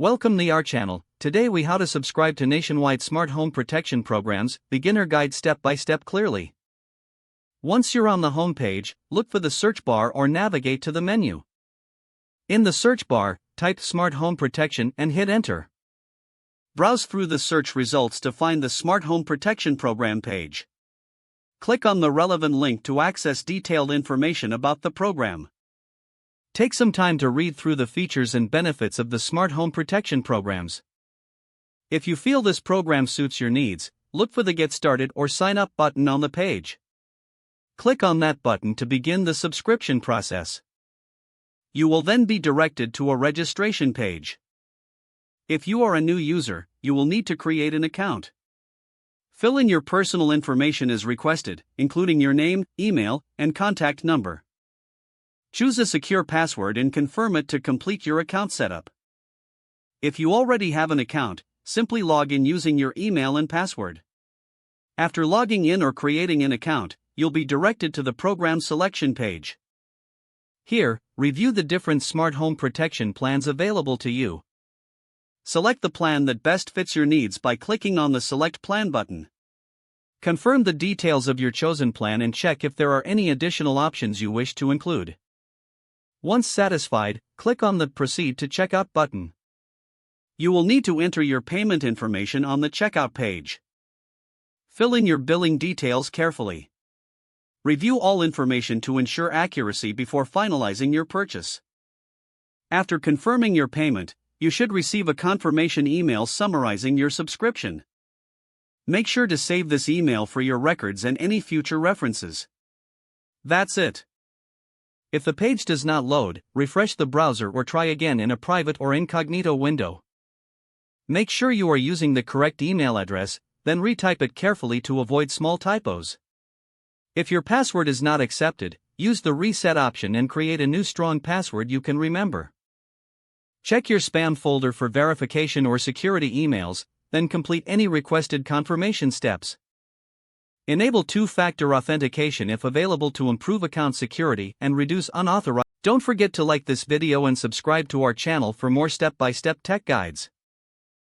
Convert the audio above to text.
Welcome to our channel. Today we how to subscribe to nationwide smart home protection programs, beginner guide step by step clearly. Once you're on the home page, look for the search bar or navigate to the menu. In the search bar, type Smart Home Protection and hit enter. Browse through the search results to find the Smart Home Protection Program page. Click on the relevant link to access detailed information about the program. Take some time to read through the features and benefits of the Smart Home Protection programs. If you feel this program suits your needs, look for the Get Started or Sign Up button on the page. Click on that button to begin the subscription process. You will then be directed to a registration page. If you are a new user, you will need to create an account. Fill in your personal information as requested, including your name, email, and contact number. Choose a secure password and confirm it to complete your account setup. If you already have an account, simply log in using your email and password. After logging in or creating an account, you'll be directed to the program selection page. Here, review the different smart home protection plans available to you. Select the plan that best fits your needs by clicking on the Select Plan button. Confirm the details of your chosen plan and check if there are any additional options you wish to include. Once satisfied, click on the Proceed to Checkout button. You will need to enter your payment information on the checkout page. Fill in your billing details carefully. Review all information to ensure accuracy before finalizing your purchase. After confirming your payment, you should receive a confirmation email summarizing your subscription. Make sure to save this email for your records and any future references. That's it. If the page does not load, refresh the browser or try again in a private or incognito window. Make sure you are using the correct email address, then retype it carefully to avoid small typos. If your password is not accepted, use the reset option and create a new strong password you can remember. Check your spam folder for verification or security emails, then complete any requested confirmation steps. Enable two-factor authentication if available to improve account security and reduce unauthorized. Don't forget to like this video and subscribe to our channel for more step-by-step tech guides.